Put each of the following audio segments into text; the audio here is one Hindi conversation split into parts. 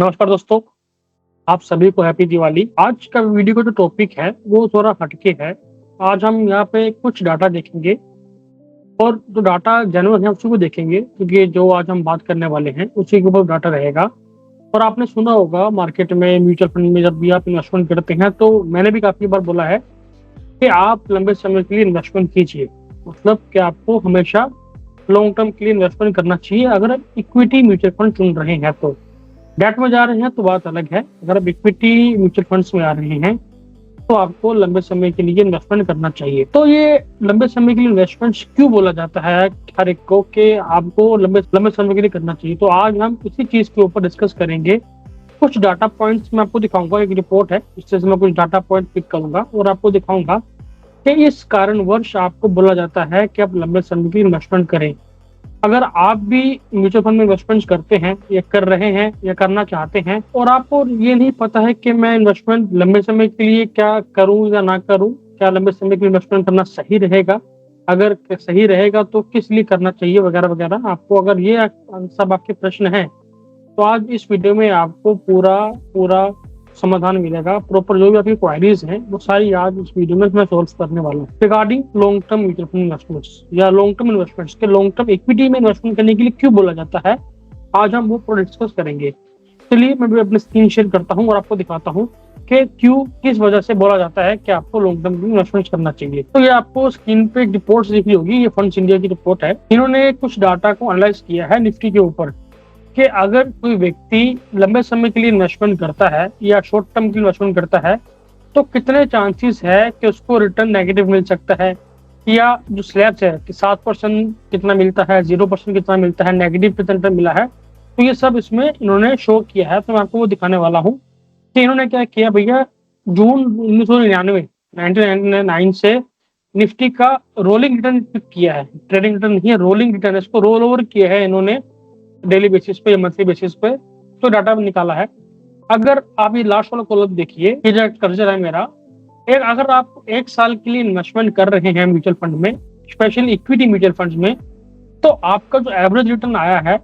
नमस्कार दोस्तों, आप सभी को हैप्पी दिवाली। आज का वीडियो का जो टॉपिक है वो थोड़ा हटके है। आज हम यहाँ पे कुछ डाटा देखेंगे और जो डाटा जेन्युइन है उसी को देखेंगे, क्योंकि जो आज हम बात करने वाले हैं उसी के ऊपर डाटा रहेगा। और आपने सुना होगा मार्केट में म्यूचुअल फंड में जब भी आप इन्वेस्टमेंट करते हैं तो मैंने भी काफी बार बोला है कि आप लंबे समय के लिए इन्वेस्टमेंट कीजिए। मतलब कि आपको हमेशा लॉन्ग टर्म के लिए इन्वेस्टमेंट करना चाहिए। अगर आप इक्विटी म्यूचुअल फंड चुन रहे हैं तो डेट में जा रहे हैं तो बात अलग है। अगर आप इक्विटी म्यूचुअल फंड्स में आ रहे हैं तो आपको लंबे समय के लिए इन्वेस्टमेंट करना चाहिए। तो ये लंबे समय के लिए इन्वेस्टमेंट क्यों बोला जाता है हर एक को कि आपको लंबे लंबे समय के लिए करना चाहिए, तो आज हम इसी चीज के ऊपर डिस्कस करेंगे। कुछ डाटा पॉइंट्स मैं आपको दिखाऊंगा, एक रिपोर्ट है इससे मैं कुछ डाटा पॉइंट पिक करूंगा और आपको दिखाऊंगा कि इस कारणवश आपको बोला जाता है कि आप लंबे समय के लिए इन्वेस्टमेंट करें। अगर आप भी म्यूचुअल फंड में इन्वेस्टमेंट करते हैं या कर रहे हैं या करना चाहते हैं और आपको ये नहीं पता है कि मैं इन्वेस्टमेंट लंबे समय के लिए क्या करूं या ना करूं, क्या लंबे समय के लिए इन्वेस्टमेंट करना सही रहेगा, अगर सही रहेगा तो किस लिए करना चाहिए वगैरह वगैरह, आपको अगर ये सब आपके प्रश्न हैं तो आज इस वीडियो में आपको पूरा पूरा समाधान मिलेगा। प्रॉपर जो भी आपकी क्वायरीज हैं वो सारी आज इस वीडियो में मैं सोल्व करने वाला हूँ regarding long term mutual fund investments या लॉन्ग टर्म इन्वेस्टमेंट्स के लॉन्ग टर्म इक्विटी में इन्वेस्टमेंट करने के लिए क्यों बोला जाता है। आज हम वो पूरा डिस्कस करेंगे। चलिए मैं भी अपनी स्क्रीन शेयर करता हूँ और आपको दिखाता हूँ कि क्यों किस वजह से बोला जाता है कि आपको लॉन्ग टर्म इन्वेस्टमेंट करना चाहिए। तो ये आपको स्क्रीन पे एक रिपोर्ट दिख रही होगी, ये फंड्स इंडिया की रिपोर्ट है। इन्होंने कुछ डाटा को एनालाइज किया है निफ्टी के ऊपर कि अगर कोई व्यक्ति लंबे समय के लिए इन्वेस्टमेंट करता है या शॉर्ट टर्म के लिए इन्वेस्टमेंट करता है तो कितने चांसेस है कि उसको रिटर्न नेगेटिव मिल सकता है, या जो स्लैब्स है कि 7% कितना मिलता है, 0% कितना मिलता है, नेगेटिव कितना मिला है। तो ये सब इसमें इन्होंने शो किया है, तो मैं आपको वो दिखाने वाला हूँ कि इन्होंने क्या किया। भैया जून 1999 से निफ्टी का रोलिंग रिटर्न पिक किया है, ट्रेडिंग रिटर्न नहीं है, रोलिंग रिटर्न, इसको रोल ओवर किया है इन्होंने डेली बेसिस पे या मंथली बेसिस पे, तो डाटा निकाला है। अगर आप ये लास्ट वाला कॉलम देखिए, ये जो कर्जर है मेरा, अगर आप एक साल के लिए इन्वेस्टमेंट कर रहे हैं म्यूचुअल फंड में, स्पेशली इक्विटी म्यूचुअल फंड्स में, तो आपका जो एवरेज रिटर्न आया है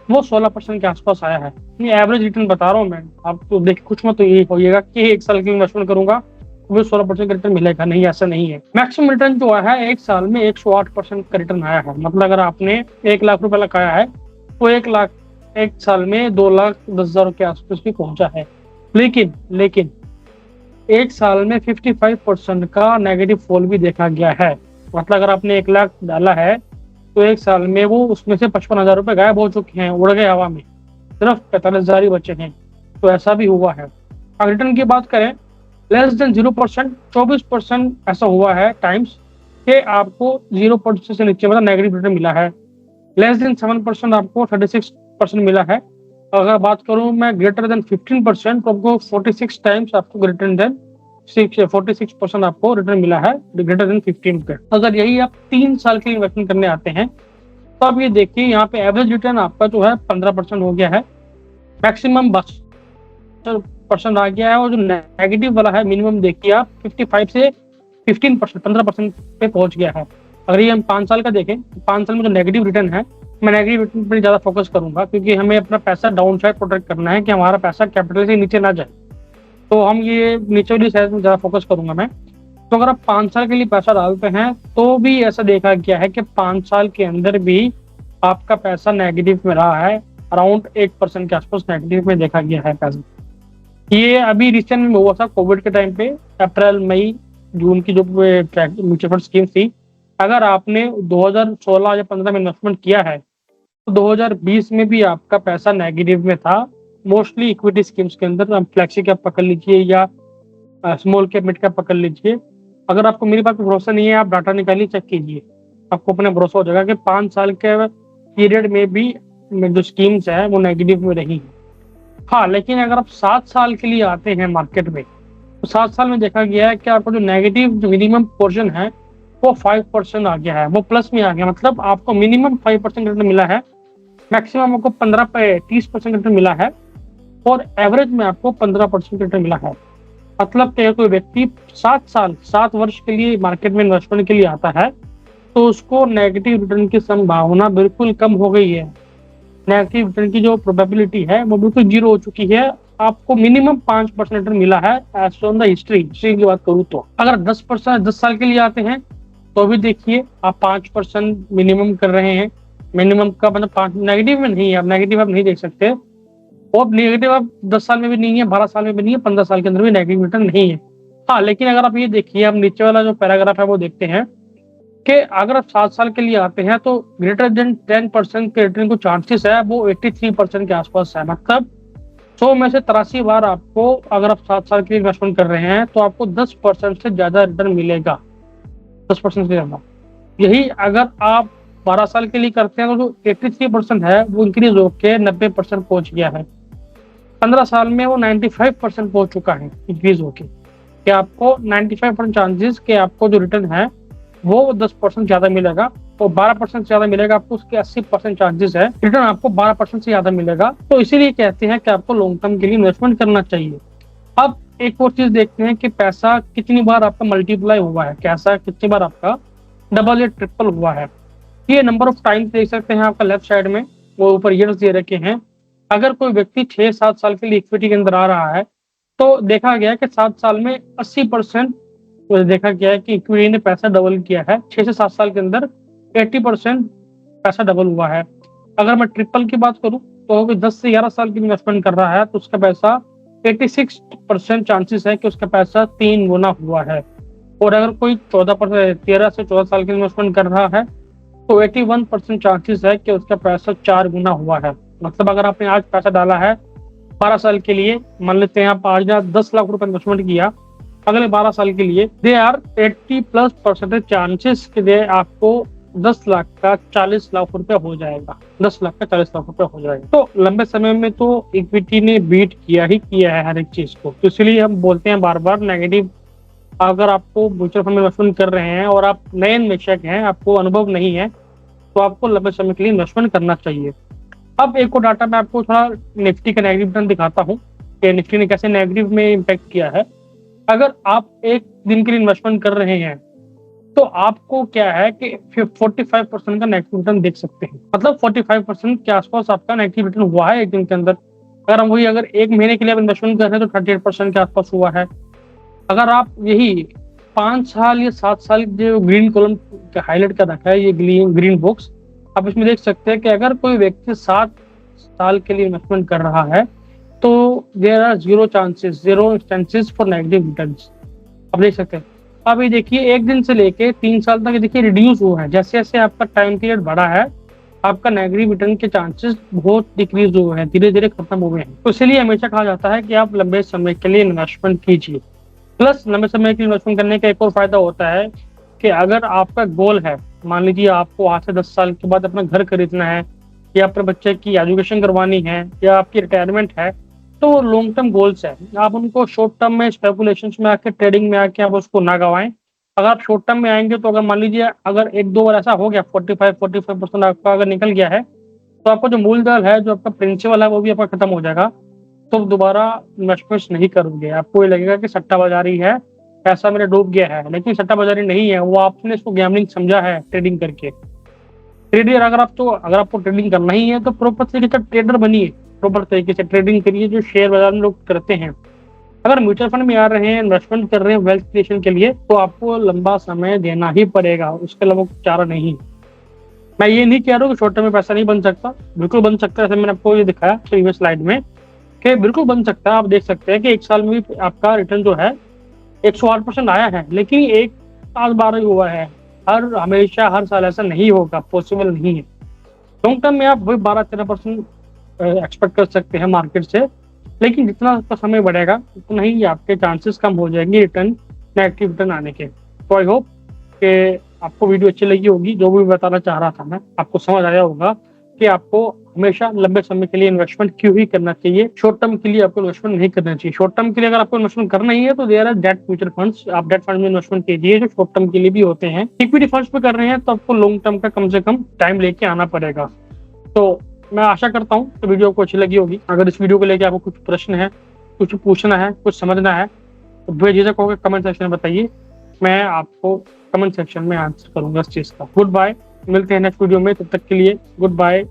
वो 16% के आसपास आया है। ये एवरेज रिटर्न बता रहा हूँ मैं आपको, देख कुछ मत तो ये होइएगा कि एक साल के लिए इन्वेस्टमेंट करूंगा वो 16% का रिटर्न मिलेगा, नहीं, ऐसा नहीं है। मैक्सिमम रिटर्न जो आया है एक साल में 108% का रिटर्न आया है। मतलब अगर आपने 1 लाख रुपए लगाया है तो 1 लाख एक साल में 2,10,000 के आसपास भी पहुंचा है। लेकिन एक साल में 55% का नेगेटिव फॉल भी देखा गया है। मतलब अगर आपने 1 लाख डाला है तो एक साल में वो उसमें से 55,000 रुपए गायब हो चुके हैं, उड़ गए हवा में, सिर्फ 45,000 ही बचे हैं। तो ऐसा भी हुआ है। अगर रिटर्न की बात करें, लेस देन 0%, 24% ऐसा हुआ है टाइम्स कि आपको 0% से नीचे मतलब नेगेटिव रिटर्न मिला है। लेस देन 7% आपको 36% मिला है। अगर बात करूं मैं ग्रेटर देन 15% तो आपको 46 टाइम्स आपको ग्रेटर देन 46% आपको रिटर्न मिला है ग्रेटर देन 15 पे। अगर यही आप 3 साल के लिए इन्वेस्टमेंट करने आते हैं तो आप ये देखिए यहाँ पे एवरेज रिटर्न आपका जो है 15% हो गया है, मैक्सिमम 12% आ गया है, और जो नेगेटिव वाला है मिनिमम देखिए आप 55 से 15% 15% पे पहुंच गया है। अगर ये हम 5 साल का देखें तो 5 साल में जो नेगेटिव रिटर्न है, मैं नेगेटिव रिटर्न पर ज्यादा फोकस करूंगा क्योंकि हमें अपना पैसा डाउन साइड प्रोटेक्ट करना है कि हमारा पैसा कैपिटल से नीचे ना जाए। तो हम ये नीचे वाली साइड में ज्यादा फोकस करूंगा मैं। तो अगर आप 5 साल के लिए पैसा डालते हैं तो भी ऐसा देखा गया है कि 5 साल के अंदर भी आपका पैसा नेगेटिव में रहा है, अराउंड 1% के आसपास नेगेटिव में देखा गया है पैसा। ये अभी रिसेंट में हुआ था कोविड के टाइम पे, अप्रैल मई जून की जो म्यूचुअल फंड स्कीम थी। अगर आपने 2016 या 15 में इन्वेस्टमेंट किया है तो 2020 में भी आपका पैसा नेगेटिव में था। मोस्टली इक्विटी स्कीम्स के अंदर आप फ्लैक्सी कैप पकड़ लीजिए या स्मॉल कैप मिड कैप पकड़ लीजिए। अगर आपको मेरी बात पर भरोसा नहीं है, आप डाटा निकालिए, चेक कीजिए, आपको अपना भरोसा हो जाएगा कि 5 साल के पीरियड में भी जो स्कीम्स है वो नेगेटिव में रही है। हाँ, लेकिन अगर आप 7 साल के लिए आते हैं मार्केट में तो 7 साल में देखा गया है कि आपका जो नेगेटिव जो मिनिमम पोर्शन है वो 5% आ गया है, वो प्लस में आ गया। मतलब आपको मिनिमम 5% रिटर्न मिला है, मैक्सिमम आपको 30% रिटर्न मिला है, और एवरेज में आपको 15% रिटर्न मिला है। मतलब कि कोई व्यक्ति 7 वर्ष के लिए मार्केट में इन्वेस्टमेंट के लिए आता है तो उसको नेगेटिव रिटर्न की संभावना बिल्कुल कम हो गई है। नेगेटिव रिटर्न की जो प्रोबेबिलिटी है वो बिल्कुल जीरो हो चुकी है। आपको मिनिमम 5% रिटर्न मिला है एज ऑन द हिस्ट्री की बात करूँ तो। अगर 10% 10 साल के लिए आते हैं तो भी देखिए आप 5% मिनिमम कर रहे हैं। मिनिमम का मतलब 5 नेगेटिव में नहीं है, आप नेगेटिव आप नहीं देख सकते। और नेगेटिव आप 10 साल में भी नहीं है, 12 साल में भी नहीं है, 15 साल के अंदर भी नेगेटिव रिटर्न नहीं है। हाँ, लेकिन अगर आप ये देखिए, आप नीचे वाला जो पैराग्राफ है वो देखते हैं कि अगर आप 7 साल के लिए आते हैं तो ग्रेटर देन 10% के रिटर्न को चांसेस है वो 83% के आसपास है। मतलब 100 में से 83 बार आपको, अगर आप 7 साल के लिए इन्वेस्टमेंट कर रहे हैं तो आपको 10% से ज्यादा रिटर्न मिलेगा, 10% से ज्यादा। यही अगर आप 12 साल के लिए करते हैं तो जो 83% है वो इंक्रीज होकर 90% पहुंच गया है। 15 साल में वो 95% पहुंच चुका है इंक्रीज होके, कि आपको 95% चांसेस कि आपको जो रिटर्न है वो 10% ज्यादा मिलेगा, और 12% ज्यादा मिलेगा आपको, उसके 80% चांसेस है रिटर्न आपको 12% से ज्यादा मिलेगा। तो इसीलिए कहते हैं कि आपको लॉन्ग टर्म के लिए इन्वेस्टमेंट करना चाहिए। अब एक और चीज देखते हैं कि पैसा कितनी बार आपका मल्टीप्लाई हुआ है, कैसा कितनी बार आपका डबल या ट्रिपल हुआ है। ये नंबर ऑफ टाइम्स देख सकते हैं आपका लेफ्ट साइड में, वो ऊपर ईयर्स दे रखे हैं। अगर कोई व्यक्ति 6-7 साल के लिए इक्विटी के अंदर आ रहा है तो देखा गया है कि 7 साल में 80% देखा गया है कि इक्विटी ने पैसा डबल किया है। 6 से 7 साल के अंदर 80% पैसा डबल हुआ है। अगर मैं ट्रिपल की बात करूं तो 10 से 11 साल की इन्वेस्टमेंट कर रहा है तो उसका पैसा 86% चांसेस है कि उसका पैसा 3 गुना हुआ है। और अगर कोई 13 से 14 साल की इन्वेस्टमेंट कर रहा है तो 81% चांसेस है कि उसका पैसा 4 गुना हुआ है। मतलब अगर आपने आज पैसा डाला है 12 साल के लिए, मान लेते हैं आप आज 10 लाख रुपए इन्वेस्टमेंट किया, अगले 12 साल के लिए दे आर 80+% चांसेस के दे आपको 10 लाख का 40 लाख रुपए हो जाएगा, 10 लाख का 40 लाख रुपए हो जाएगा। तो लंबे समय में तो इक्विटी ने बीट किया ही किया है हर एक चीज को। तो इसलिए हम बोलते हैं बार बार, नेगेटिव अगर आपको म्यूचुअल फंड में इन्वेस्टमेंट कर रहे हैं और आप नए निवेशक हैं, आपको अनुभव नहीं है, तो आपको लंबे समय के लिए इन्वेस्टमेंट करना चाहिए। अब एक और डाटा मैं आपको थोड़ा निफ्टी का नेगेटिव रिटर्न दिखाता हूँ कि निफ्टी ने कैसे नेगेटिव में इम्पैक्ट किया है। अगर आप एक दिन के लिए इन्वेस्टमेंट कर रहे हैं तो आपको क्या है कि 45% का नेगेटिव रिटर्न देख सकते हैं। मतलब 45% के आसपास आपका नेगेटिव रिटर्न हुआ है एक दिन के अंदर। अगर हम वही अगर एक महीने के लिए आप इन्वेस्टमेंट कर रहे हैं तो 38% के आसपास हुआ है। अगर आप यही 5 साल या 7 साल जो ग्रीन कॉलम हाईलाइट कर रखा है, ये ग्रीन बॉक्स, आप इसमें देख सकते हैं कि अगर कोई व्यक्ति 7 साल के लिए इन्वेस्टमेंट कर रहा है तो there are zero instances for negative returns. आप देख सकते हैं। अब ये देखिए, एक दिन से लेके 3 साल तक देखिए रिड्यूस हुआ है। जैसे जैसे आपका टाइम पीरियड बढ़ा है, आपका नेगेटिव रिटर्न के चांसेस बहुत डिक्रीज हुए हैं, धीरे धीरे खत्म हो गए हैं। तो इसलिए हमेशा कहा जाता है कि आप लंबे समय के लिए इन्वेस्टमेंट कीजिए। प्लस लंबे समय के लिए इन्वेस्टमेंट करने का एक और फायदा होता है कि अगर आपका गोल है, मान लीजिए आपको आज से 10 साल के बाद अपना घर खरीदना है, या अपने बच्चे की एजुकेशन करवानी है, या आपकी रिटायरमेंट है, तो लॉन्ग टर्म गोल्स है। आप उनको शॉर्ट टर्म में स्पेकुलेशंस में आके, ट्रेडिंग में आके आप उसको ना गवाएं। अगर आप शॉर्ट टर्म में आएंगे तो अगर मान लीजिए अगर 1-2 बार ऐसा हो गया, 45% आपका अगर निकल गया है, तो आपका जो मूलधन है, जो आपका प्रिंसिपल है, वो भी आपका खत्म हो जाएगा। तो दोबारा इन्वेस्टमेंट्स नहीं करोगे। आपको ये लगेगा कि सट्टाबाजारी है, पैसा मेरा डूब गया है, लेकिन सट्टाबाजारी नहीं है, वो आपने इसको गैम्बलिंग समझा है ट्रेडिंग करके। ट्रेडर अगर आपको ट्रेडिंग करना ही है तो प्रॉपर तरीके से ट्रेडर बनिए, प्रॉपर तरीके से ट्रेडिंग करिए जो शेयर बाजार में लोग करते हैं। अगर म्यूचुअल फंड में आ रहे हैं, इन्वेस्टमेंट कर रहे हैं वेल्थ क्रिएशन के लिए, तो आपको लंबा समय देना ही पड़ेगा, उसके अलावा कुछ चारा नहीं। मैं ये नहीं कह रहा हूँ कि शॉर्ट टर्म में पैसा नहीं बन सकता, बिल्कुल बन सकता है। जैसे मैंने आपको ये दिखाया प्रीवियस स्लाइड में कि बिल्कुल बन सकता है। आप देख सकते हैं कि 1 साल में भी आपका रिटर्न जो है 108% आया है, लेकिन एक साल 12 ही हुआ है। हमेशा हर साल ऐसा नहीं होगा, पॉसिबल नहीं है। लॉन्ग टर्म में आप वही 12-13% एक्सपेक्ट कर सकते हैं मार्केट से, लेकिन जितना आपका समय बढ़ेगा उतना ही आपके चांसेस कम हो जाएंगे रिटर्न, नेगेटिव रिटर्न आने के। तो आई होप कि आपको वीडियो अच्छी लगी होगी। जो भी बताना चाह रहा था मैं, आपको समझ आया होगा कि आपको हमेशा लंबे समय के लिए इन्वेस्टमेंट क्यों ही करना चाहिए, शॉर्ट टर्म के लिए आपको इन्वेस्टमेंट नहीं करना चाहिए। शॉर्ट टर्म के लिए अगर आपको इन्वेस्टमेंट करना ही है तो there are debt mutual funds, आप डेट फंड में इन्वेस्टमेंट कीजिए जो शॉर्ट टर्म के लिए भी होते हैं। इक्विटी फंड्स पे कर रहे हैं तो आपको लॉन्ग टर्म का कम से कम टाइम लेके आना पड़ेगा। तो मैं आशा करता हूँ कि वीडियो को अच्छी लगी होगी। अगर इस वीडियो को लेकर आपको कुछ प्रश्न है, कुछ पूछना है, कुछ समझना है, तो बेझिझक होकर कमेंट सेक्शन में बताइए। मैं आपको कमेंट सेक्शन में आंसर करूंगा इस चीज का। गुड बाय, मिलते हैं नेक्स्ट वीडियो में। तब तक के लिए गुड बाय।